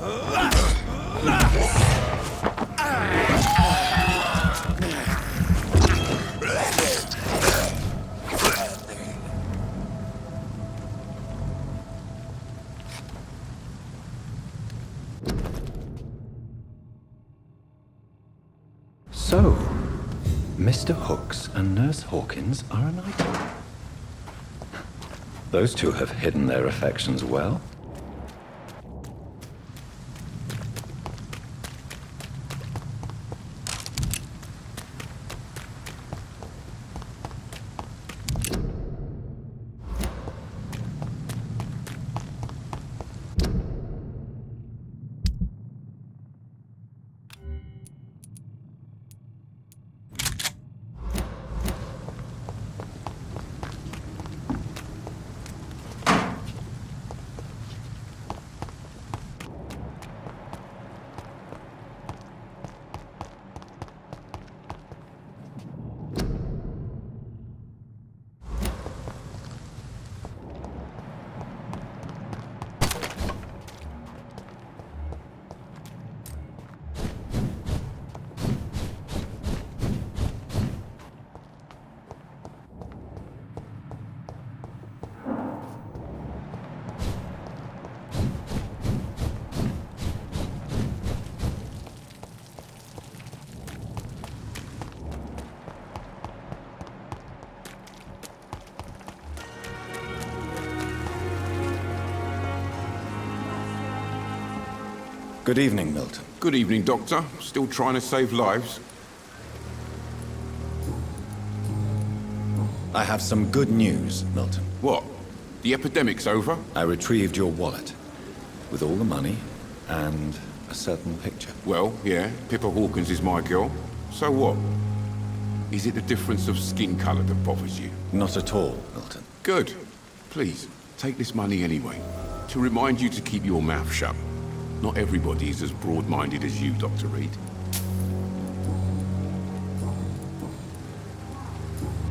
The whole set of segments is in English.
So, Mr. Hooks and Nurse Hawkins are an item. Those two have hidden their affections well. Good evening, Milton. Good evening, Doctor. Still trying to save lives? I have some good news, Milton. What? The epidemic's over? I retrieved your wallet, with all the money and a certain picture. Well, yeah, Pippa Hawkins is my girl. So what? Is it the difference of skin colour that bothers you? Not at all, Milton. Good. Please, take this money anyway. To remind you to keep your mouth shut. Not everybody is as broad-minded as you, Dr. Reed.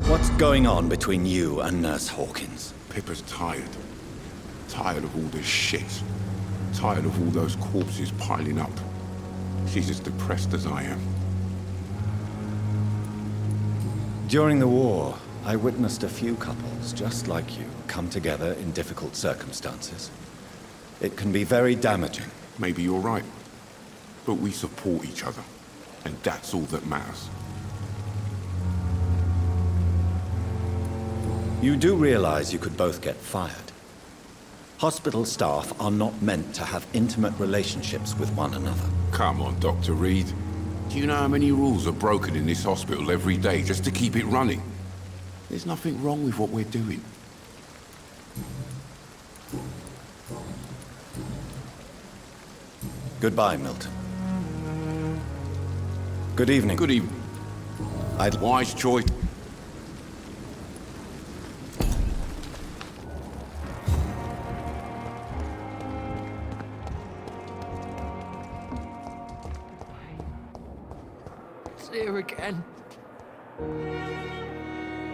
What's going on between you and Nurse Hawkins? Pippa's tired. Tired of all this shit. Tired of all those corpses piling up. She's as depressed as I am. During the war, I witnessed a few couples, just like you, come together in difficult circumstances. It can be very damaging. Maybe you're right. But we support each other. And that's all that matters. You do realize you could both get fired. Hospital staff are not meant to have intimate relationships with one another. Come on, Dr. Reed. Do you know how many rules are broken in this hospital every day just to keep it running? There's nothing wrong with what we're doing. Goodbye, Milton. Good evening. Good evening. Wise choice. It's here again.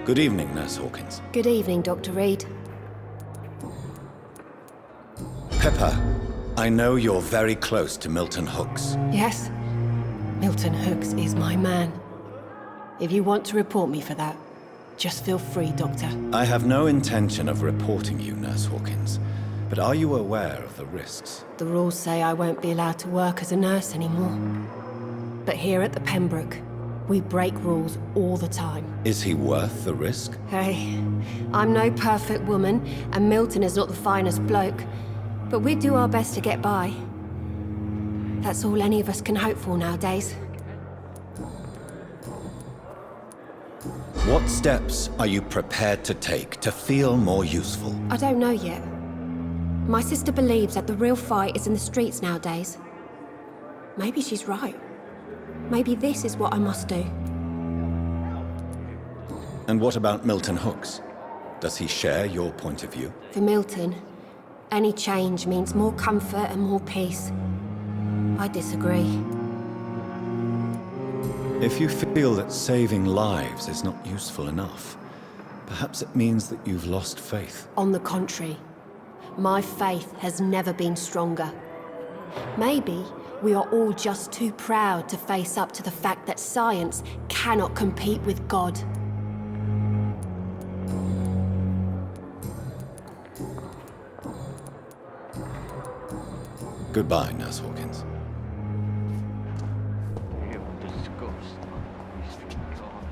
Good evening, Nurse Hawkins. Good evening, Dr. Reed. Pippa, I know you're very close to Milton Hooks. Yes, Milton Hooks is my man. If you want to report me for that, just feel free, Doctor. I have no intention of reporting you, Nurse Hawkins. But are you aware of the risks? The rules say I won't be allowed to work as a nurse anymore. But here at the Pembroke, we break rules all the time. Is he worth the risk? Hey, I'm no perfect woman, and Milton is not the finest bloke. But we do our best to get by. That's all any of us can hope for nowadays. What steps are you prepared to take to feel more useful? I don't know yet. My sister believes that the real fight is in the streets nowadays. Maybe she's right. Maybe this is what I must do. And what about Milton Hooks? Does he share your point of view? For Milton, any change means more comfort and more peace. I disagree. If you feel that saving lives is not useful enough, perhaps it means that you've lost faith. On the contrary, my faith has never been stronger. Maybe we are all just too proud to face up to the fact that science cannot compete with God. Goodbye, Nurse Hawkins. You disgust. Mr. God.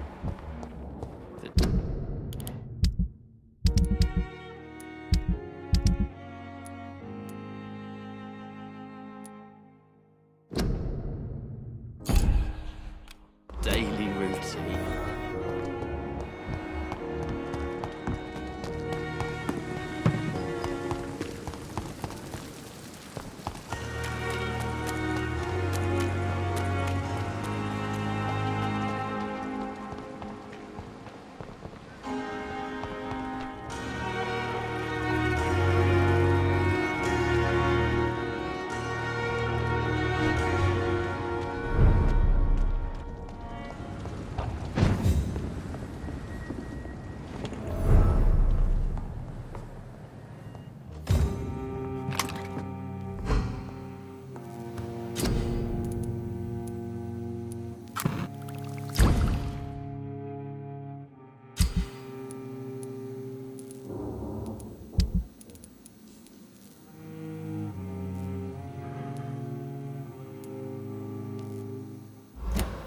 Daily routine.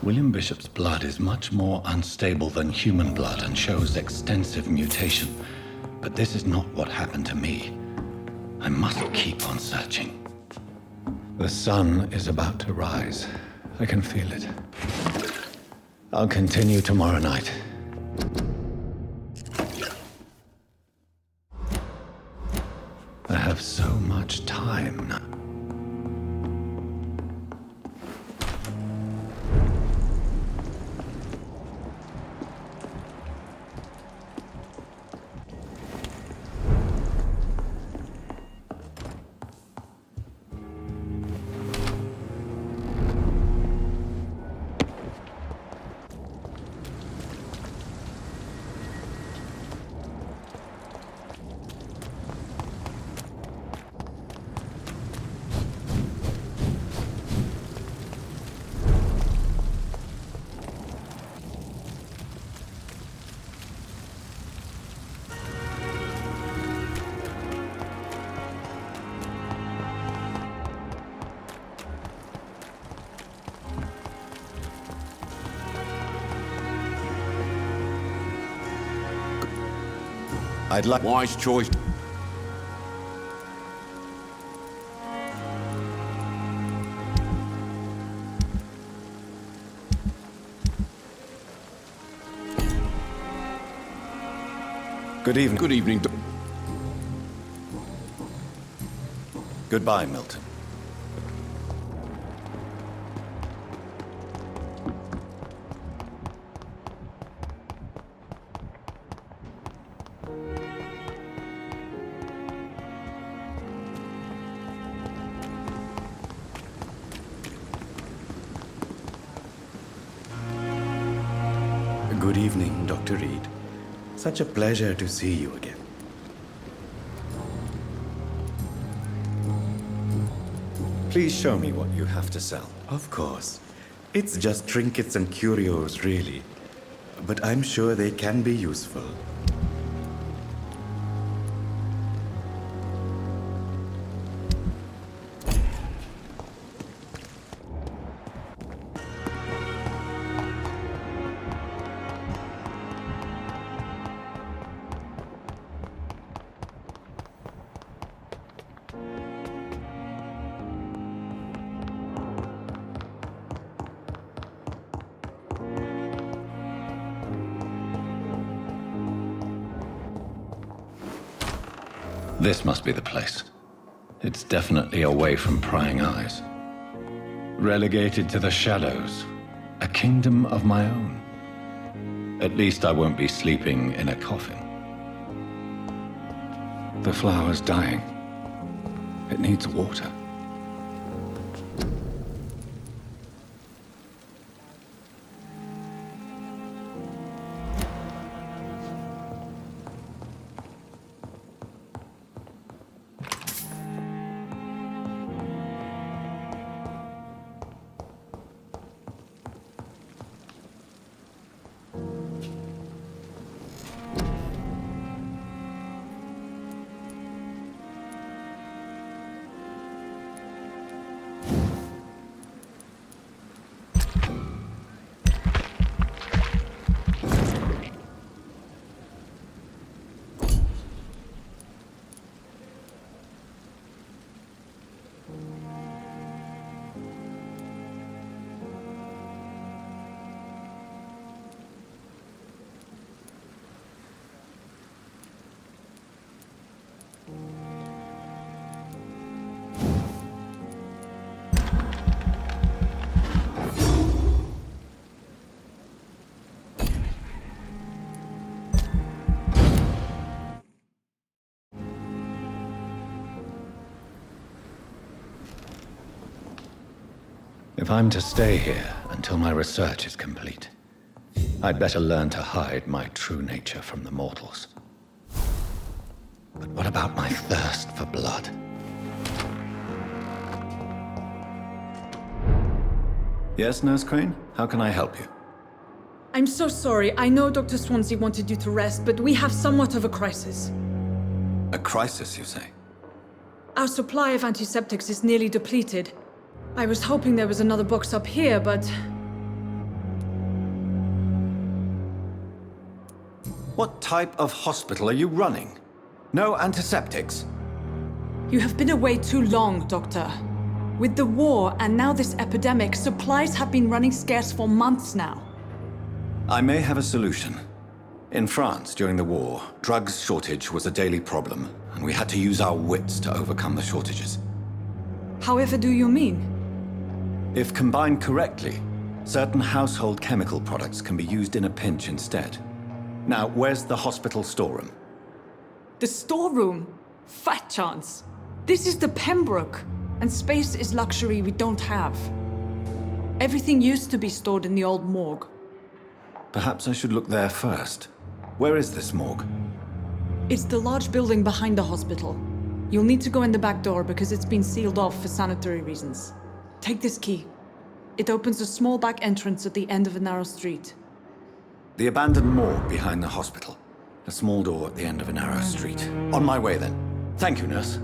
William Bishop's blood is much more unstable than human blood and shows extensive mutation. But this is not what happened to me. I must keep on searching. The sun is about to rise. I can feel it. I'll continue tomorrow night. I have so much time now. I'd like... Wise choice. Good evening. Good evening. Goodbye, Milton. Good evening, Dr. Reed. Such a pleasure to see you again. Please show me what you have to sell. Of course. It's just trinkets and curios, really. But I'm sure they can be useful. This must be the place. It's definitely away from prying eyes. Relegated to the shadows. A kingdom of my own. At least I won't be sleeping in a coffin. The flower's dying. It needs water. If I'm to stay here until my research is complete, I'd better learn to hide my true nature from the mortals. But what about my thirst for blood? Yes, Nurse Crane? How can I help you? I'm so sorry. I know Dr. Swansea wanted you to rest, but we have somewhat of a crisis. A crisis, you say? Our supply of antiseptics is nearly depleted. I was hoping there was another box up here, but... What type of hospital are you running? No antiseptics? You have been away too long, Doctor. With the war and now this epidemic, supplies have been running scarce for months now. I may have a solution. In France, during the war, drugs shortage was a daily problem, and we had to use our wits to overcome the shortages. However do you mean? If combined correctly, certain household chemical products can be used in a pinch instead. Now, where's the hospital storeroom? The storeroom? Fat chance. This is the Pembroke, and space is luxury we don't have. Everything used to be stored in the old morgue. Perhaps I should look there first. Where is this morgue? It's the large building behind the hospital. You'll need to go in the back door because it's been sealed off for sanitary reasons. Take this key. It opens a small back entrance at the end of a narrow street. The abandoned morgue behind the hospital. A small door at the end of a narrow street. On my way then. Thank you, nurse.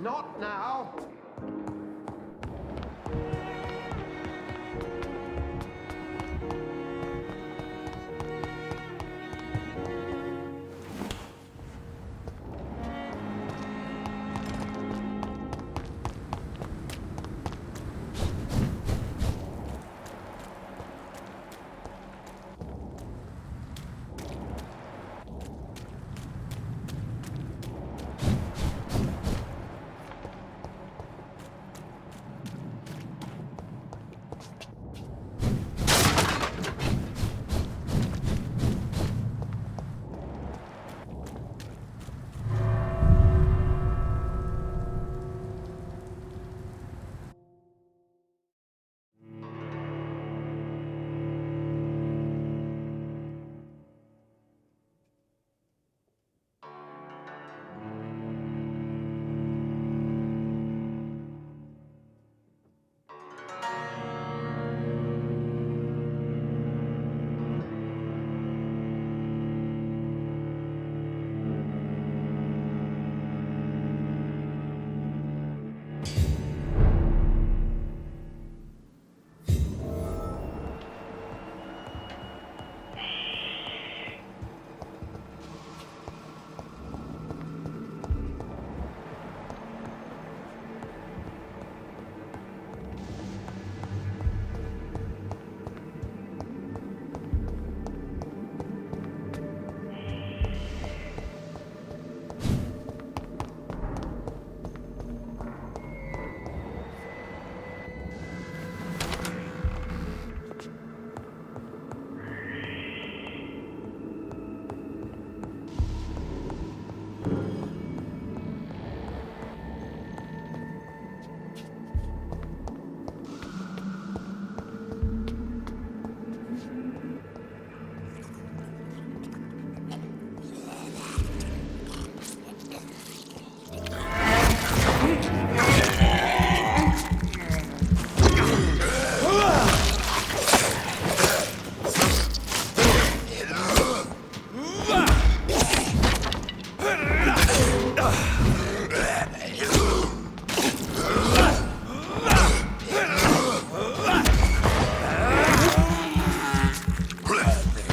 Not now.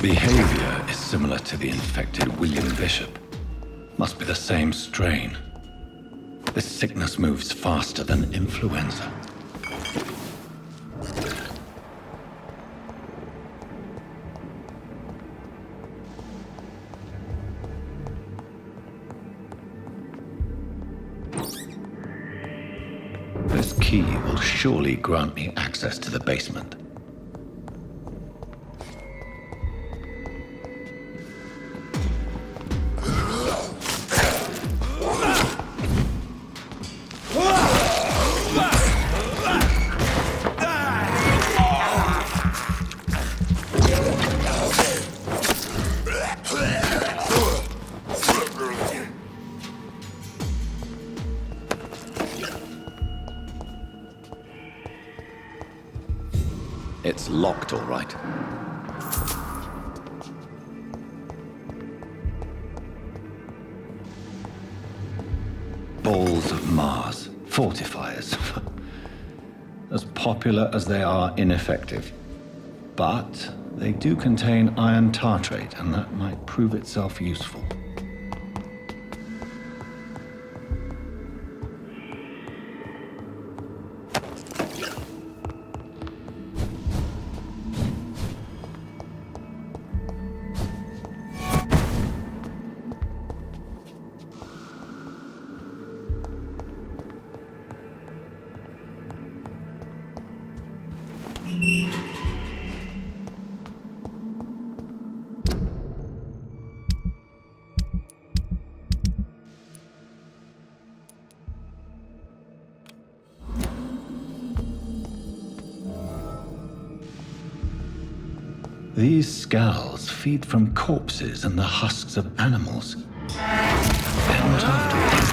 Behavior is similar to the infected William Bishop. Must be the same strain. This sickness moves faster than influenza. This key will surely grant me access to the basement. It's locked, all right. Balls of Mars. Fortifiers. As popular as they are ineffective. But they do contain iron tartrate, and that might prove itself useful. These skulls feed from corpses and the husks of animals. And what after?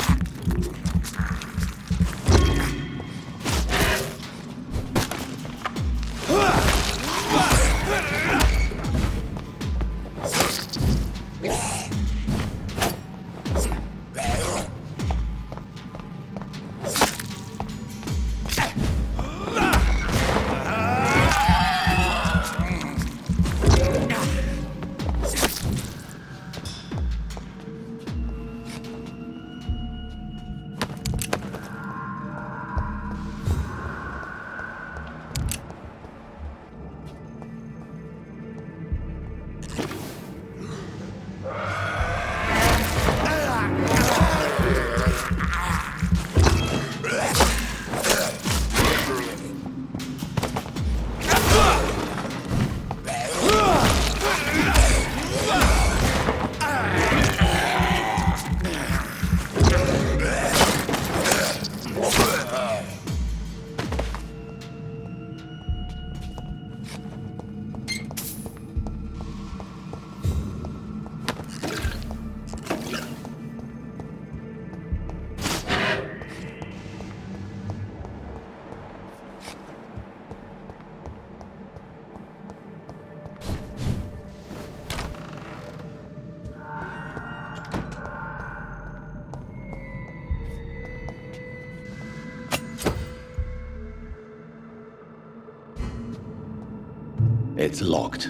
It's locked.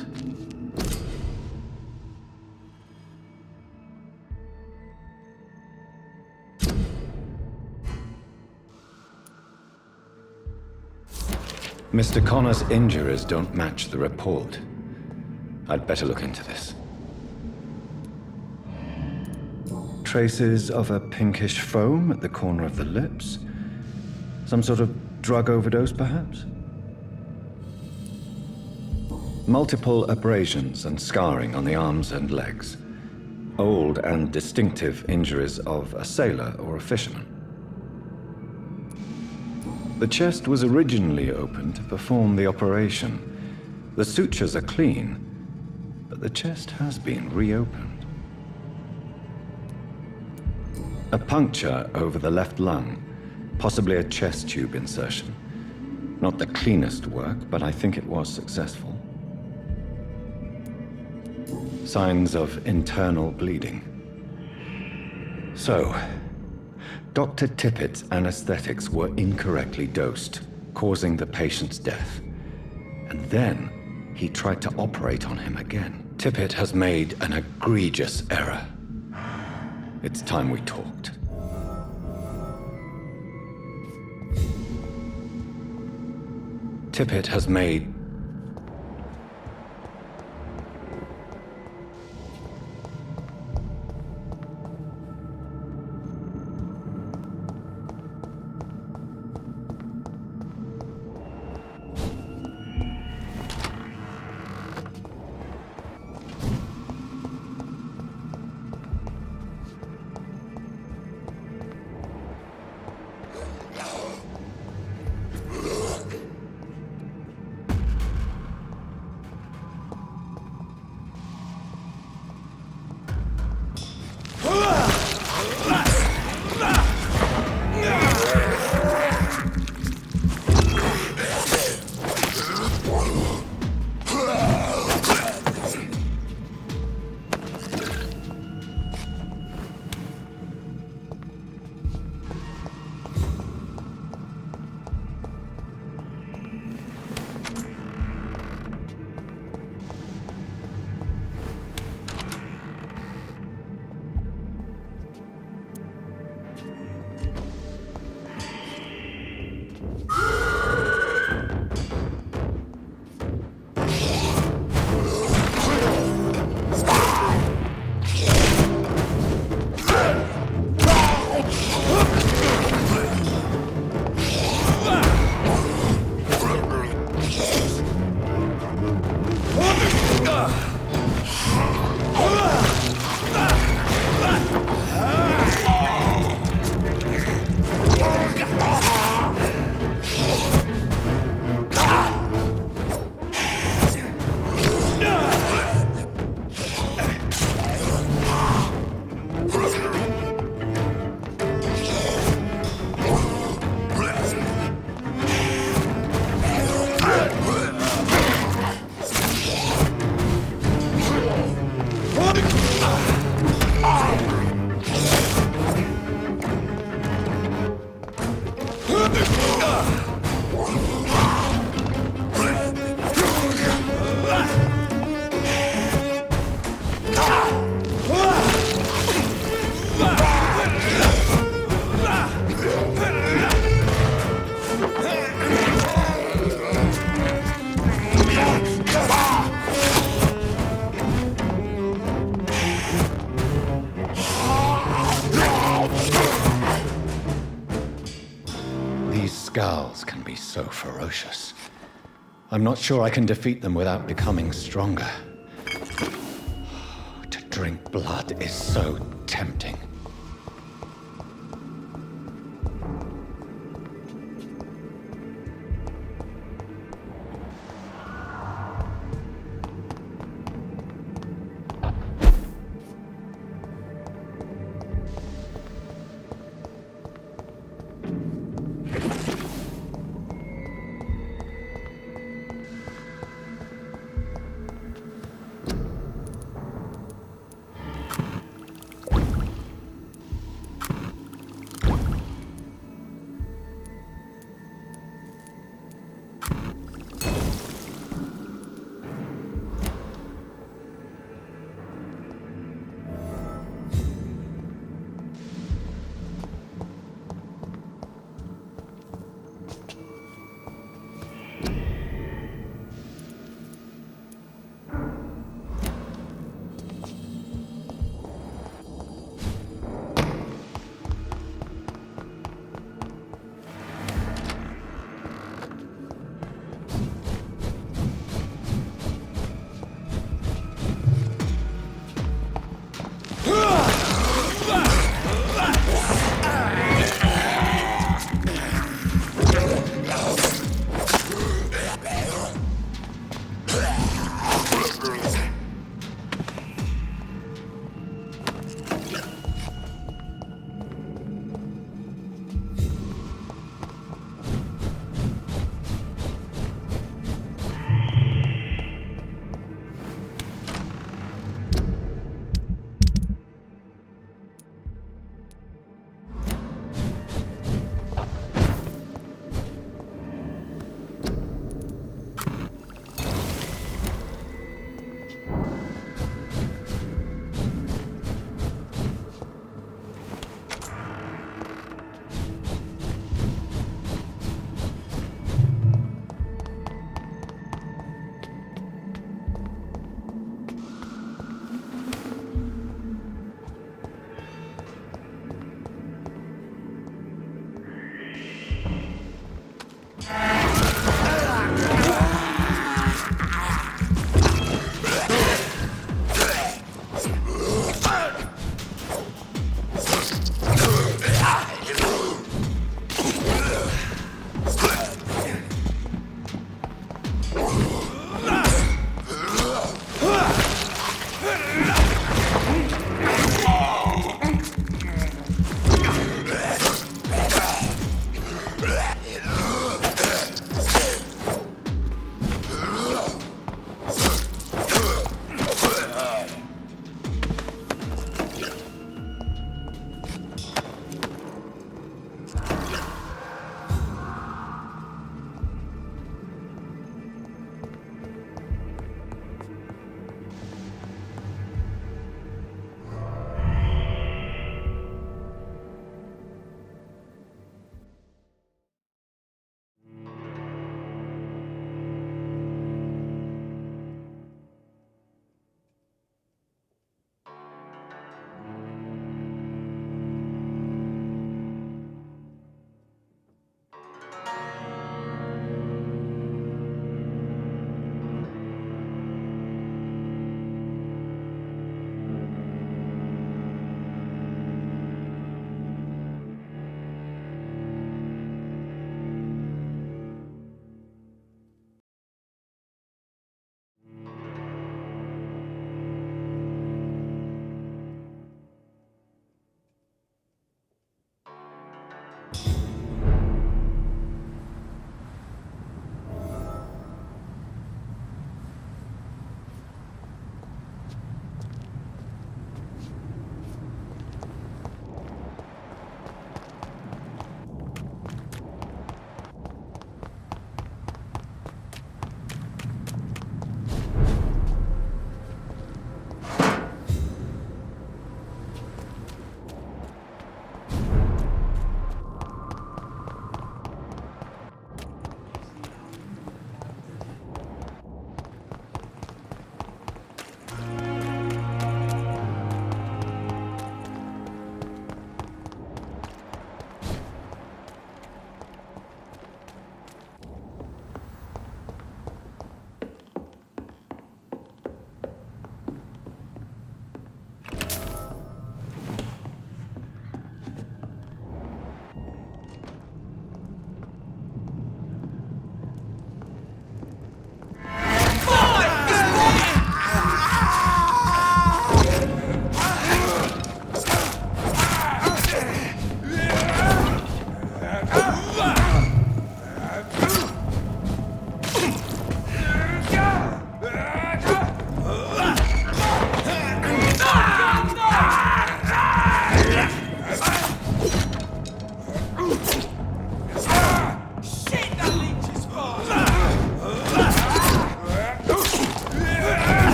Mr. Connor's injuries don't match the report. I'd better look into this. Traces of a pinkish foam at the corner of the lips. Some sort of drug overdose, perhaps? Multiple abrasions and scarring on the arms and legs. Old and distinctive injuries of a sailor or a fisherman. The chest was originally opened to perform the operation. The sutures are clean, but the chest has been reopened. A puncture over the left lung, possibly a chest tube insertion. Not the cleanest work, but I think it was successful. Signs of internal bleeding. So, Dr. Tippett's anesthetics were incorrectly dosed, causing the patient's death. And then he tried to operate on him again. Tippett has made an egregious error. It's time we talked. Tippett has made... be so ferocious. I'm not sure I can defeat them without becoming stronger. To drink blood is so tempting.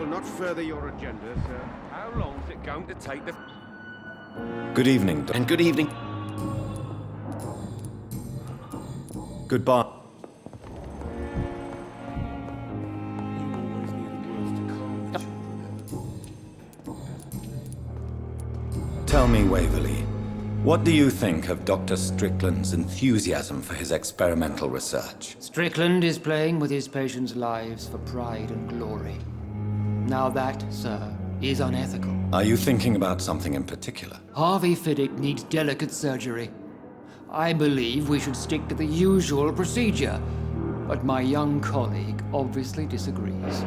not further your agenda, sir. How long's it going to take the... Good evening, And good evening. Goodbye. Tell me, Waverley, what do you think of Dr. Strickland's enthusiasm for his experimental research? Strickland is playing with his patients' lives for pride and glory. Now that, sir, is unethical. Are you thinking about something in particular? Harvey Fiddick needs delicate surgery. I believe we should stick to the usual procedure, but my young colleague obviously disagrees.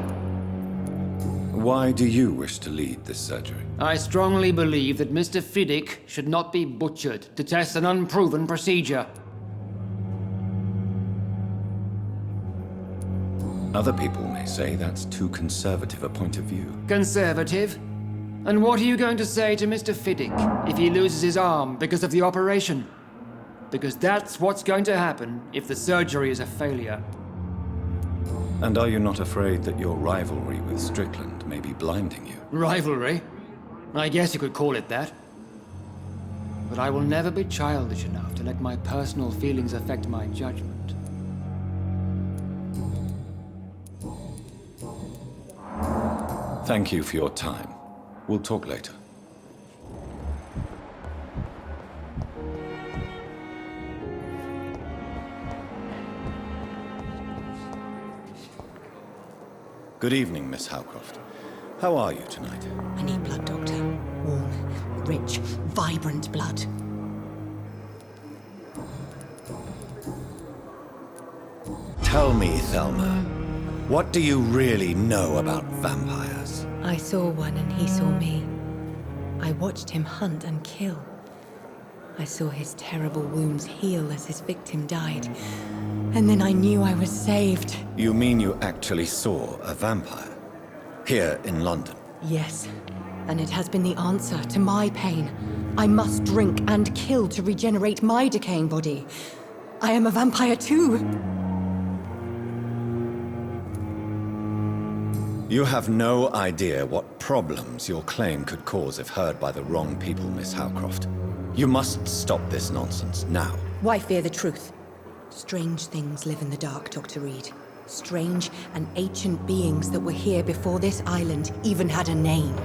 Why do you wish to lead this surgery? I strongly believe that Mr. Fiddick should not be butchered to test an unproven procedure. Other people may say that's too conservative a point of view. Conservative? And what are you going to say to Mr. Fiddick if he loses his arm because of the operation? Because that's what's going to happen if the surgery is a failure. And are you not afraid that your rivalry with Strickland may be blinding you? Rivalry? I guess you could call it that. But I will never be childish enough to let my personal feelings affect my judgment. Thank you for your time. We'll talk later. Good evening, Miss Howcroft. How are you tonight? I need blood, Doctor. Warm, rich, vibrant blood. Tell me, Thelma, what do you really know about vampires? I saw one and he saw me. I watched him hunt and kill. I saw his terrible wounds heal as his victim died. And then I knew I was saved. You mean you actually saw a vampire? Here in London? Yes. And it has been the answer to my pain. I must drink and kill to regenerate my decaying body. I am a vampire too. You have no idea what problems your claim could cause if heard by the wrong people, Miss Howcroft. You must stop this nonsense now. Why fear the truth? Strange things live in the dark, Dr. Reed. Strange and ancient beings that were here before this island even had a name.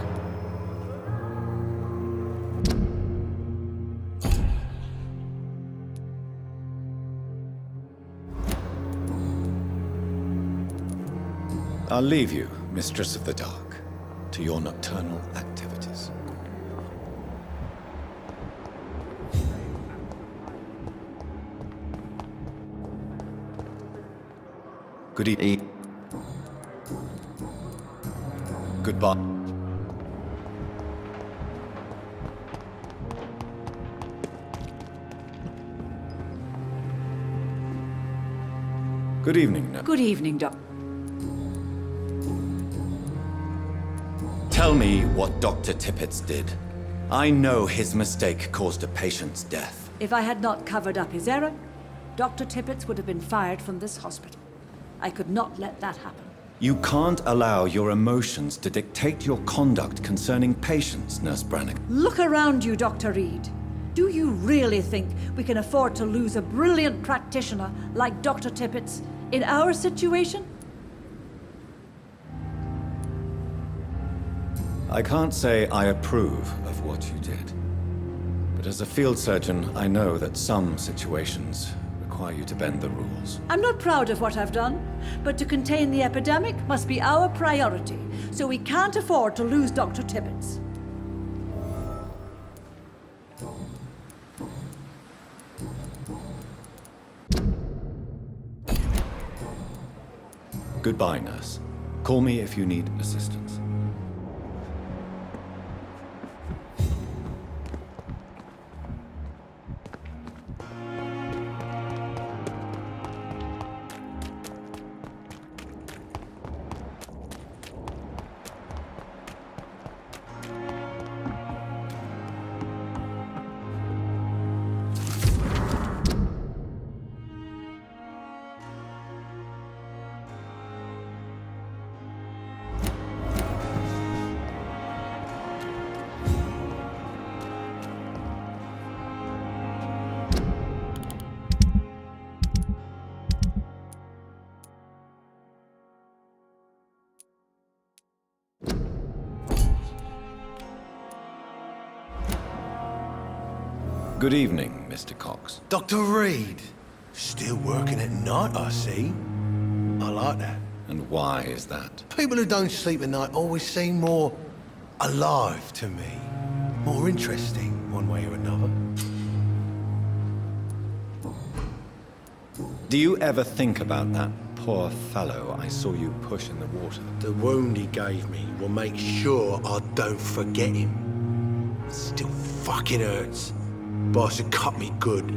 I'll leave you, Mistress of the Dark, to your nocturnal activities. Good evening. Goodbye. Good evening, Nurse. Good evening, Doc. Tell me what Dr. Tippett did. I know his mistake caused a patient's death. If I had not covered up his error, Dr. Tippett would have been fired from this hospital. I could not let that happen. You can't allow your emotions to dictate your conduct concerning patients, Nurse Brannigan. Look around you, Dr. Reed. Do you really think we can afford to lose a brilliant practitioner like Dr. Tippett in our situation? I can't say I approve of what you did. But as a field surgeon, I know that some situations require you to bend the rules. I'm not proud of what I've done, but to contain the epidemic must be our priority, so we can't afford to lose Dr. Tippett. Goodbye, nurse. Call me if you need assistance. Good evening, Mr. Cox. Dr. Reed. Still working at night, I see. I like that. And why is that? People who don't sleep at night always seem more alive to me. More interesting, one way or another. Do you ever think about that poor fellow I saw you push in the water? The wound he gave me will make sure I don't forget him. It still fucking hurts. Boss had cut me good.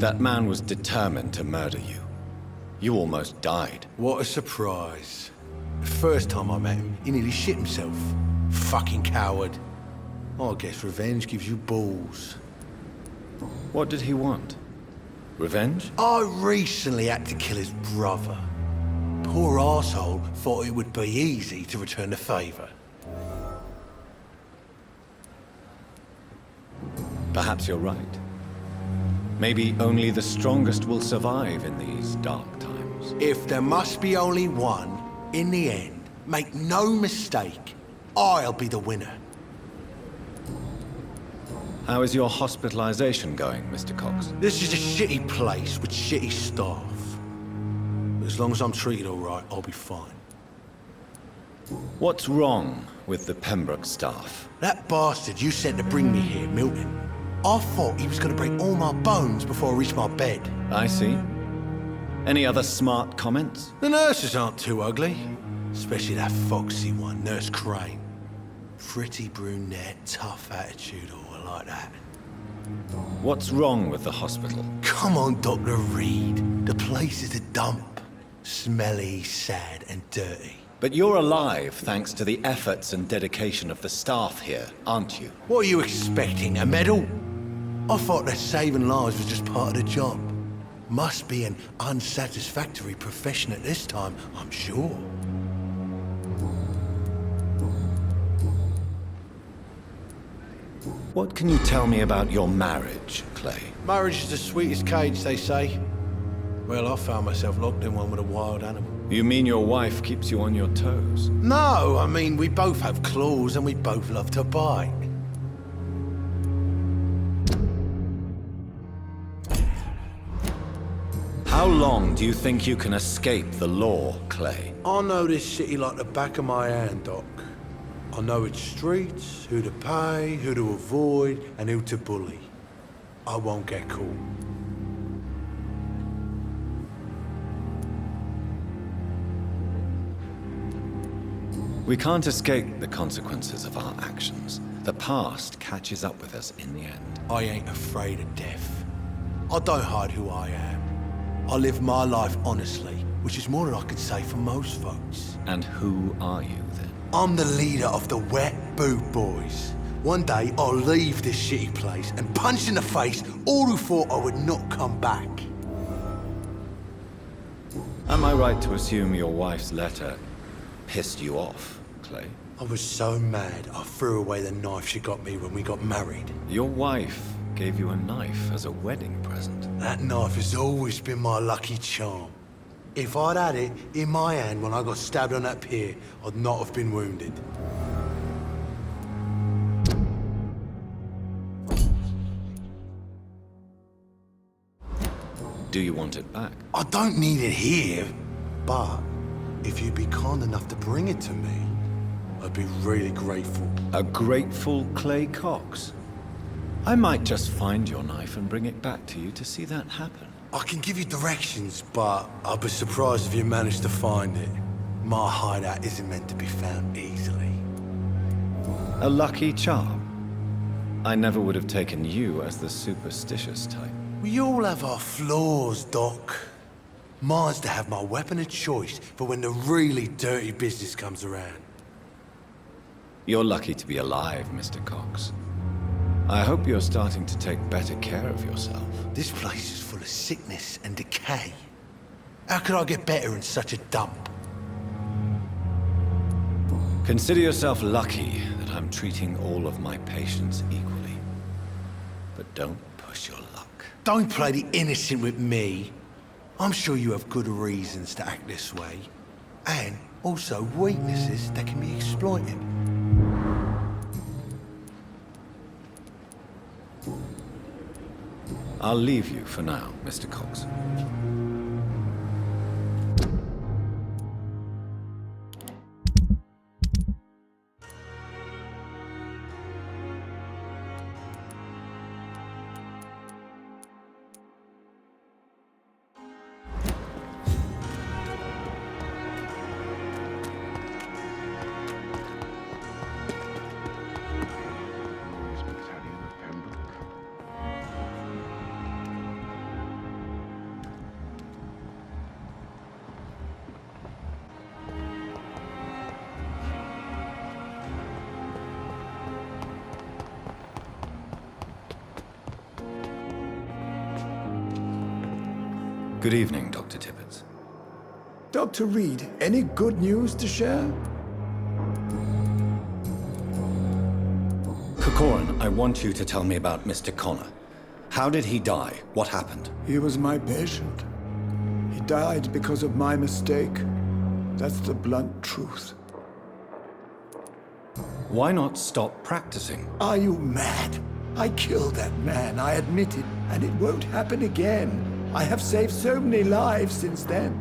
That man was determined to murder you. You almost died. What a surprise. The first time I met him, he nearly shit himself. Fucking coward. I guess revenge gives you balls. What did he want? Revenge? I recently had to kill his brother. Poor arsehole thought it would be easy to return the favour. Perhaps you're right. Maybe only the strongest will survive in these dark times. If there must be only one, in the end, make no mistake, I'll be the winner. How is your hospitalization going, Mr. Cox? This is a shitty place with shitty staff. But as long as I'm treated all right, I'll be fine. What's wrong with the Pembroke staff? That bastard you sent to bring me here, Milton, I thought he was going to break all my bones before I reached my bed. I see. Any other smart comments? The nurses aren't too ugly. Especially that foxy one, Nurse Crane. Pretty brunette, tough attitude, all like that. What's wrong with the hospital? Come on, Dr. Reed. The place is a dump. Smelly, sad, and dirty. But you're alive thanks to the efforts and dedication of the staff here, aren't you? What are you expecting, a medal? I thought that saving lives was just part of the job. Must be an unsatisfactory profession at this time, I'm sure. What can you tell me about your marriage, Clay? Marriage is the sweetest cage, they say. Well, I found myself locked in one with a wild animal. You mean your wife keeps you on your toes? No, I mean, we both have claws and we both love to bite. How long do you think you can escape the law, Clay? I know this city like the back of my hand, Doc. I know its streets, who to pay, who to avoid, and who to bully. I won't get caught. We can't escape the consequences of our actions. The past catches up with us in the end. I ain't afraid of death. I don't hide who I am. I live my life honestly, which is more than I could say for most folks. And who are you, then? I'm the leader of the Wet Boot Boys. One day, I'll leave this shitty place and punch in the face all who thought I would not come back. Am I right to assume your wife's letter pissed you off, Clay? I was so mad, I threw away the knife she got me when we got married. Your wife gave you a knife as a wedding present. That knife has always been my lucky charm. If I'd had it in my hand when I got stabbed on that pier, I'd not have been wounded. Do you want it back? I don't need it here, but if you'd be kind enough to bring it to me, I'd be really grateful. A grateful Clay Cox? I might just find your knife and bring it back to you to see that happen. I can give you directions, but I'd be surprised if you managed to find it. My hideout isn't meant to be found easily. A lucky charm. I never would have taken you as the superstitious type. We all have our flaws, Doc. Mine's to have my weapon of choice for when the really dirty business comes around. You're lucky to be alive, Mr. Cox. I hope you're starting to take better care of yourself. This place is full of sickness and decay. How could I get better in such a dump? Consider yourself lucky that I'm treating all of my patients equally. But don't push your luck. Don't play the innocent with me. I'm sure you have good reasons to act this way. And also weaknesses that can be exploited. I'll leave you for now, Mr. Cox. Battalion of Pembroke. Good evening, Dr. Tippett. Dr. Reed, any good news to share? Corcoran, I want you to tell me about Mr. Connor. How did he die? What happened? He was my patient. He died because of my mistake. That's the blunt truth. Why not stop practicing? Are you mad? I killed that man, I admit it, and it won't happen again. I have saved so many lives since then.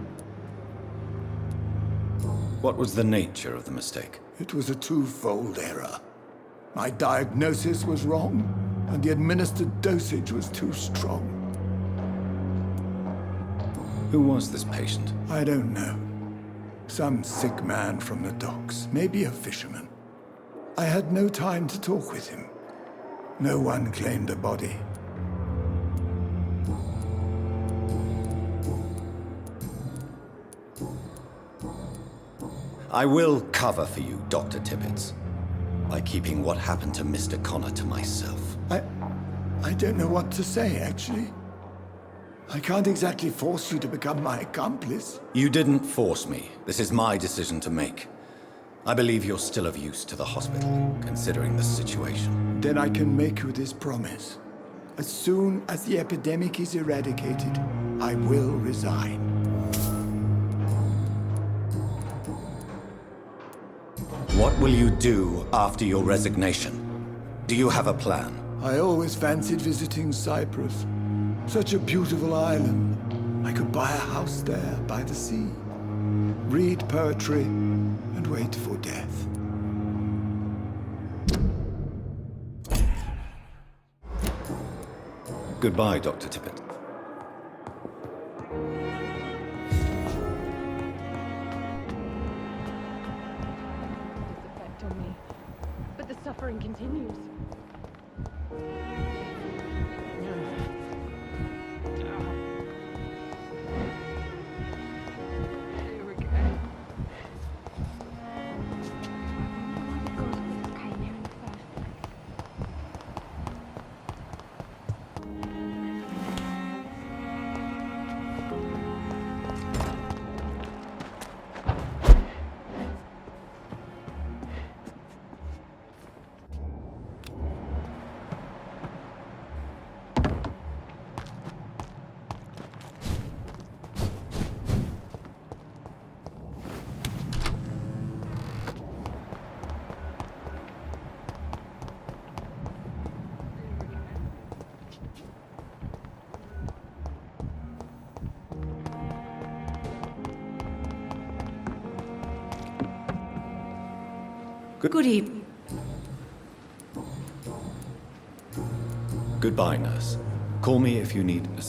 What was the nature of the mistake? It was a twofold error. My diagnosis was wrong, and the administered dosage was too strong. Who was this patient? I don't know. Some sick man from the docks, maybe a fisherman. I had no time to talk with him. No one claimed a body. I will cover for you, Dr. Tippett, by keeping what happened to Mr. Connor to myself. I don't know what to say, actually. I can't exactly force you to become my accomplice. You didn't force me. This is my decision to make. I believe you're still of use to the hospital, considering the situation. Then I can make you this promise. As soon as the epidemic is eradicated, I will resign. What will you do after your resignation? Do you have a plan? I always fancied visiting Cyprus. Such a beautiful island. I could buy a house there by the sea, read poetry, and wait for death. Goodbye, Dr. Tippett. Effect on me, but the suffering continues. Here we go. Good evening. Goodbye, nurse. Call me if you need assistance.